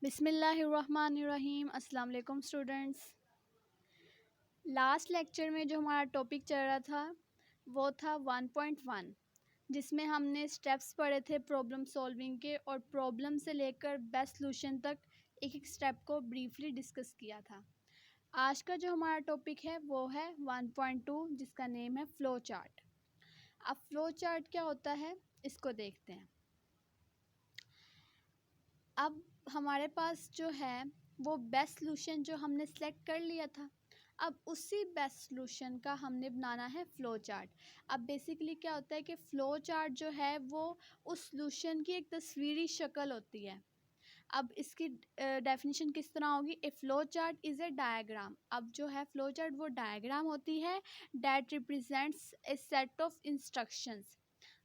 बिस्मिल्लाहिर्रहमानिर्रहीम। अस्सलाम वालेकुम स्टूडेंट्स। लास्ट लेक्चर में जो हमारा टॉपिक चल रहा था वो था 1.1, जिसमें हमने स्टेप्स पढ़े थे प्रॉब्लम सॉल्विंग के और प्रॉब्लम से लेकर बेस्ट सॉल्यूशन तक एक एक स्टेप को ब्रीफली डिस्कस किया था। आज का जो हमारा टॉपिक है वो है 1.2, जिसका नेम है फ़्लो चार्ट। अब फ़्लो चार्ट क्या होता है इसको देखते हैं। अब हमारे पास जो है वो बेस्ट सॉल्यूशन जो हमने सेलेक्ट कर लिया था, अब उसी बेस्ट सॉल्यूशन का हमने बनाना है फ़्लो चार्ट। अब बेसिकली क्या होता है कि फ़्लो चार्ट जो है वो उस सॉल्यूशन की एक तस्वीरी शक्ल होती है। अब इसकी डेफिनेशन किस तरह होगी? A flow chart is a diagram. अब जो है फ़्लो चार्ट वो डायग्राम होती है that represents a set of instructions,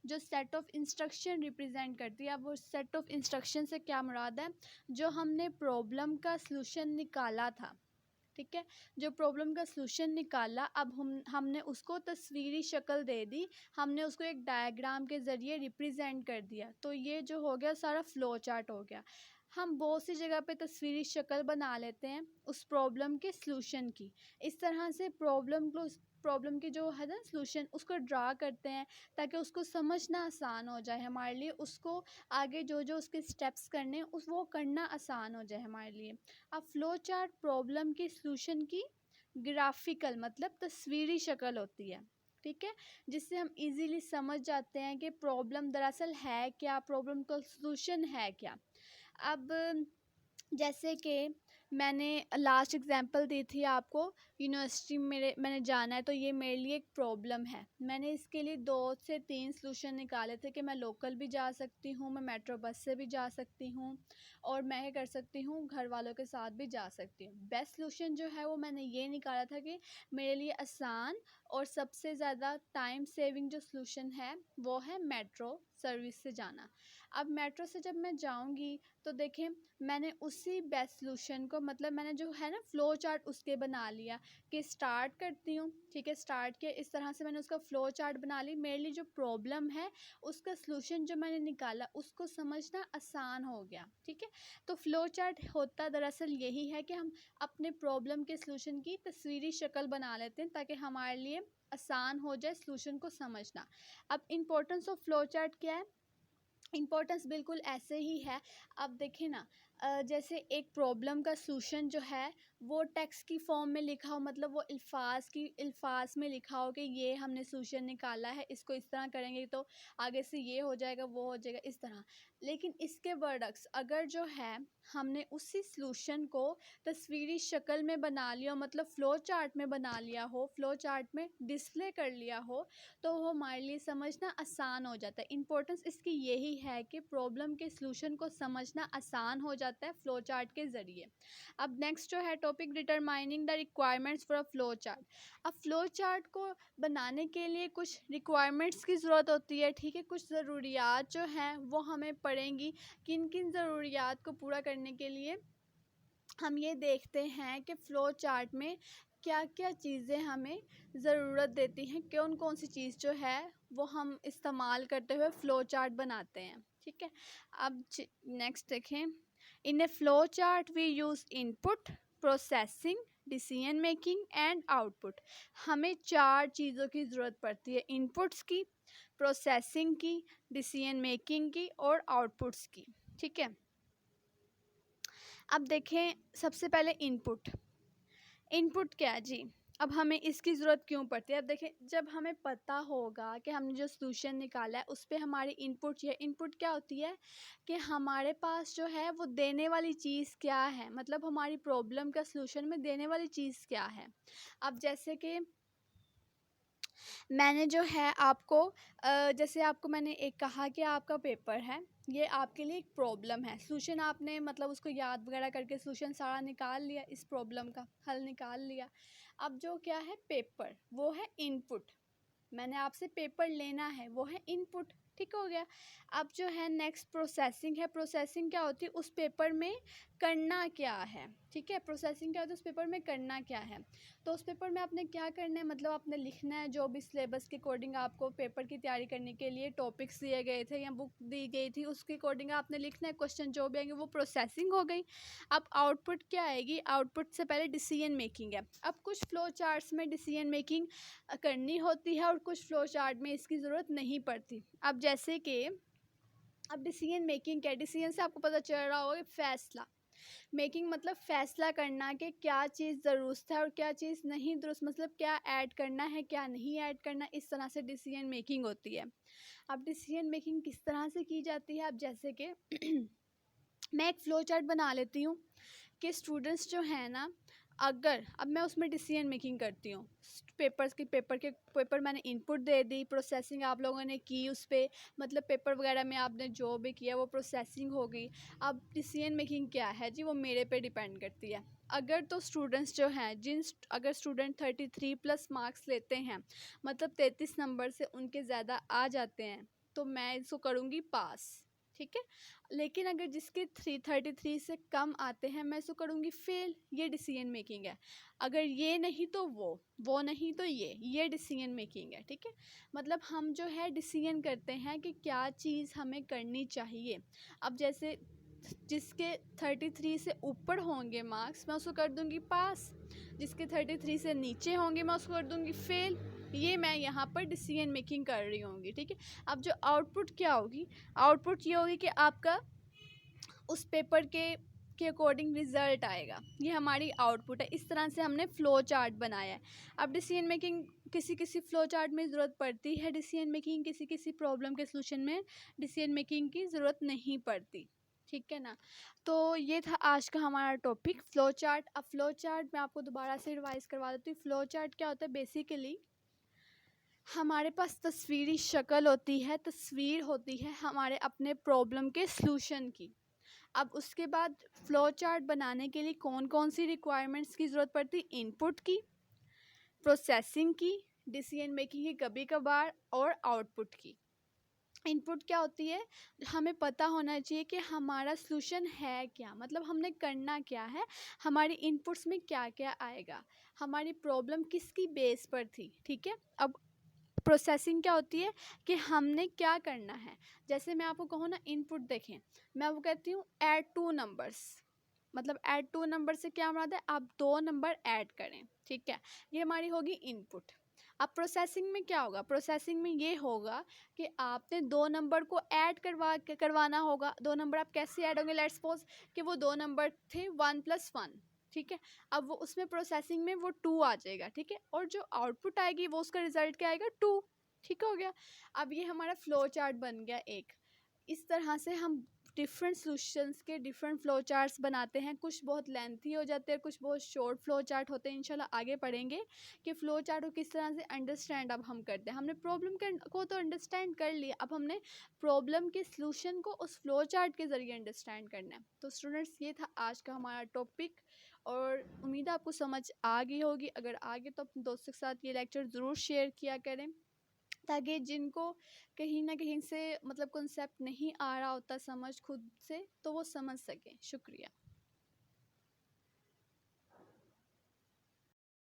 जो सेट ऑफ इंस्ट्रक्शन रिप्रेजेंट करती है। अब वो सेट ऑफ इंस्ट्रक्शन से क्या मुराद है? जो हमने प्रॉब्लम का सलूशन निकाला था, ठीक है, जो प्रॉब्लम का सलूशन निकाला, अब हमने उसको तस्वीरी शक्ल दे दी, हमने उसको एक डायग्राम के ज़रिए रिप्रेजेंट कर दिया, तो ये जो हो गया सारा फ़्लो चार्ट हो गया। हम बहुत सी जगह पे तस्वीरी शक्ल बना लेते हैं उस प्रॉब्लम के सलूशन की। इस तरह से प्रॉब्लम की जो है ना सलूशन उसको ड्रा करते हैं ताकि उसको समझना आसान हो जाए हमारे लिए, उसको आगे जो जो उसके स्टेप्स करने उस वो करना आसान हो जाए हमारे लिए। अब फ़्लो चार्ट प्रॉब्लम की सलूशन की ग्राफिकल मतलब तस्वीरी शक्ल होती है, ठीक है, जिससे हम इजीली समझ जाते हैं कि प्रॉब्लम दरअसल है क्या, प्रॉब्लम का सलूशन है क्या। अब जैसे कि मैंने लास्ट एग्जांपल दी थी आपको, यूनिवर्सिटी मैंने जाना है तो ये मेरे लिए एक प्रॉब्लम है। मैंने इसके लिए 2 से 3 सॉल्यूशन निकाले थे कि मैं लोकल भी जा सकती हूँ, मैं मेट्रो बस से भी जा सकती हूँ और मैं ये कर सकती हूँ घर वालों के साथ भी जा सकती हूँ। बेस्ट सॉल्यूशन जो है वो मैंने ये निकाला था कि मेरे लिए आसान और सबसे ज़्यादा टाइम सेविंग जो सॉल्यूशन है वो है मेट्रो सर्विस से जाना। अब मेट्रो से जब मैं जाऊँगी तो देखें मैंने उसी बेस्ट सॉल्यूशन को मतलब मैंने जो है ना फ़्लो चार्ट उसके बना लिया कि स्टार्ट करती हूँ, ठीक है, स्टार्ट किया इस तरह से मैंने उसका फ़्लो चार्ट बना ली। मेरे लिए जो प्रॉब्लम है उसका सॉल्यूशन जो मैंने निकाला उसको समझना आसान हो गया, ठीक है। तो फ़्लो चार्ट होता दरअसल यही है कि हम अपने प्रॉब्लम के सॉल्यूशन की तस्वीरी शक्ल बना लेते हैं ताकि हमारे लिए आसान हो जाए सॉल्यूशन को समझना। अब इम्पोर्टेंस ऑफ फ़्लो चार्ट क्या है? इम्पोर्टेंस बिल्कुल ऐसे ही है। अब देखें ना, जैसे एक प्रॉब्लम का सॉल्यूशन जो है वो टेक्स्ट की फॉर्म में लिखा हो, मतलब वो अल्फाज में लिखा हो कि ये हमने सॉल्यूशन निकाला है, इसको इस तरह करेंगे तो आगे से ये हो जाएगा वो हो जाएगा इस तरह। लेकिन इसके बरअक्स अगर जो है हमने उसी सॉल्यूशन को तस्वीरी शक्ल में बना लिया हो, मतलब फ़्लो चार्ट में बना लिया हो, फ़्लो चार्ट में डिस्प्ले कर लिया हो, तो वो हमारे लिए समझना आसान हो जाता है। इम्पोर्टेंस इसकी यही है कि प्रॉब्लम के सॉल्यूशन को समझना आसान हो जाता है फ़्लो चार्ट के ज़रिए। अब नेक्स्ट जो है topic determining the requirements for a flow chart. अब फ़्लो चार्ट को बनाने के लिए कुछ रिक्वायरमेंट्स की ज़रूरत होती है, ठीक है, कुछ ज़रूरियात जो हैं वो हमें पड़ेंगी। किन किन ज़रूरियात को पूरा करने के लिए हम ये देखते हैं कि फ़्लो चार्ट में क्या क्या चीज़ें हमें ज़रूरत देती हैं, कौन कौन सी चीज़ जो है वो हम इस्तेमाल करते हुए फ़्लो चार्ट बनाते हैं, ठीक है। अब नेक्स्ट देखें, in a flow chart we use input, processing, decision making and output. हमें 4 चीज़ों की ज़रूरत पड़ती है, इनपुट्स की, प्रोसेसिंग की, डिसीजन मेकिंग की और आउटपुट्स की, ठीक है। अब देखें सबसे पहले इनपुट। इनपुट क्या है जी? अब हमें इसकी ज़रूरत क्यों पड़ती है? अब देखें जब हमें पता होगा कि हमने जो सॉल्यूशन निकाला है उस पे हमारी इनपुट चाहिए। इनपुट क्या होती है कि हमारे पास जो है वो देने वाली चीज़ क्या है, मतलब हमारी प्रॉब्लम का सॉल्यूशन में देने वाली चीज़ क्या है। अब जैसे कि मैंने जो है आपको जैसे आपको मैंने एक कहा कि आपका पेपर है, ये आपके लिए एक प्रॉब्लम है, सॉल्यूशन आपने मतलब उसको याद वगैरह करके सॉल्यूशन सारा निकाल लिया, इस प्रॉब्लम का हल निकाल लिया। अब जो क्या है पेपर वो है इनपुट, मैंने आपसे पेपर लेना है वो है इनपुट, ठीक हो गया। अब जो है नेक्स्ट प्रोसेसिंग है। प्रोसेसिंग क्या होती है, उस पेपर में करना क्या है, ठीक है। प्रोसेसिंग क्या होती है, उस पेपर में करना क्या है। तो उस पेपर में आपने क्या करना है, मतलब आपने लिखना है जो भी सिलेबस के अकॉर्डिंग आपको पेपर की तैयारी करने के लिए टॉपिक्स दिए गए थे या बुक दी गई थी, उसके अकॉर्डिंग आपने लिखना है। क्वेश्चन जो भी आएंगे वो प्रोसेसिंग हो गई। अब आउटपुट क्या आएगी, आउटपुट से पहले डिसीजन मेकिंग है। अब कुछ फ्लो चार्ट्स में डिसीजन मेकिंग करनी होती है और कुछ फ्लो चार्ट में इसकी ज़रूरत नहीं पड़ती। अब जैसे कि अब डिसीजन मेकिंग क्या है, डिसीजन से आपको पता चल रहा होगा फैसला मेकिंग, मतलब फैसला करना कि क्या चीज़ दुरुस्त है और क्या चीज़ नहीं दुरुस्त, मतलब क्या ऐड करना है क्या नहीं ऐड करना, इस तरह से डिसीजन मेकिंग होती है। अब डिसीजन मेकिंग किस तरह से की जाती है, अब जैसे कि मैं एक फ़्लो चार्ट बना लेती हूँ कि स्टूडेंट्स जो हैं ना, अगर अब मैं उसमें डिसीजन मेकिंग करती हूँ, पेपर मैंने इनपुट दे दी, प्रोसेसिंग आप लोगों ने की उस पर, मतलब पेपर वगैरह में आपने जो भी किया वो प्रोसेसिंग हो गई। अब डिसीजन मेकिंग क्या है जी, वो मेरे पे डिपेंड करती है। अगर तो स्टूडेंट्स जो हैं अगर स्टूडेंट 33+ मार्क्स लेते हैं, मतलब 33 नंबर से उनके ज़्यादा आ जाते हैं, तो मैं इसको करूँगी पास, ठीक है। लेकिन अगर जिसके 33 से कम आते हैं, मैं इसको करूँगी फेल। ये डिसीजन मेकिंग है। अगर ये नहीं तो वो नहीं तो ये डिसीजन मेकिंग है, ठीक है। मतलब हम जो है डिसीजन करते हैं कि क्या चीज़ हमें करनी चाहिए। अब जैसे जिसके 33 से ऊपर होंगे मार्क्स, मैं उसको कर दूँगी पास। जिसके 33 से नीचे होंगे, मैं उसको कर दूँगी फेल। ये मैं यहाँ पर डिसीजन मेकिंग कर रही होंगी, ठीक है। अब जो आउटपुट क्या होगी, आउटपुट ये होगी कि आपका उस पेपर के अकॉर्डिंग रिजल्ट आएगा। ये हमारी आउटपुट है। इस तरह से हमने फ़्लो चार्ट बनाया है। अब डिसीजन मेकिंग किसी किसी फ़्लो चार्ट में ज़रूरत पड़ती है डिसीजन मेकिंग, किसी किसी प्रॉब्लम के सलूशन में डिसीजन मेकिंग की ज़रूरत नहीं पड़ती, ठीक है ना। तो ये था आज का हमारा टॉपिक फ़्लो चार्ट। अब फ़्लो चार्ट मैं आपको दोबारा से रिवाइज़ करवा देती हूँ। फ़्लो चार्ट क्या होता है, बेसिकली हमारे पास तस्वीरी शक्ल होती है, तस्वीर होती है हमारे अपने प्रॉब्लम के सलूशन की। अब उसके बाद फ़्लो चार्ट बनाने के लिए कौन कौन सी रिक्वायरमेंट्स की ज़रूरत पड़ती, इनपुट की, प्रोसेसिंग की, डिसीजन मेकिंग की कभी कभार, और आउटपुट की। इनपुट क्या होती है, हमें पता होना चाहिए कि हमारा सलूशन है क्या, मतलब हमने करना क्या है, हमारी इनपुट्स में क्या क्या आएगा, हमारी प्रॉब्लम किसकी बेस पर थी, ठीक है। अब प्रोसेसिंग क्या होती है कि हमने क्या करना है। जैसे मैं आपको कहूँ ना, इनपुट देखें, मैं वो कहती हूँ ऐड 2 नंबर्स, मतलब ऐड 2 नंबर से क्या मुराद है, आप 2 नंबर ऐड करें, ठीक है। ये हमारी होगी इनपुट। अब प्रोसेसिंग में क्या होगा, प्रोसेसिंग में ये होगा कि आपने 2 नंबर को ऐड करवाना होगा। 2 नंबर आप कैसे ऐड होंगे, लेट्स सपोज कि वो 2 नंबर थे 1+1, ठीक है। अब वो उसमें प्रोसेसिंग में वो 2 आ जाएगा, ठीक है। और जो आउटपुट आएगी वो उसका रिजल्ट क्या आएगा, 2, ठीक हो गया। अब ये हमारा फ्लो चार्ट बन गया एक। इस तरह से हम डिफरेंट सॉल्यूशंस के डिफरेंट फ्लो चार्ट्स बनाते हैं। कुछ बहुत लेंथी हो जाते हैं, कुछ बहुत शॉर्ट फ्लो चार्ट होते हैं। इंशाल्लाह आगे पढ़ेंगे कि फ़्लो चार्ट को किस तरह से अंडरस्टैंड अब हम करते हैं। हमने प्रॉब्लम को तो अंडरस्टैंड कर लिया, अब हमने प्रॉब्लम के सलूशन को उस फ्लो चार्ट के ज़रिए अंडरस्टैंड करना है। तो स्टूडेंट्स, ये था आज का हमारा टॉपिक और उम्मीद है आपको समझ आ गई होगी। अगर आगे तो अपने दोस्तों के साथ ये लेक्चर ज़रूर शेयर किया करें, ताकि जिनको कहीं ना कहीं से मतलब कॉन्सेप्ट नहीं आ रहा होता समझ खुद से, तो वो समझ सकें। शुक्रिया।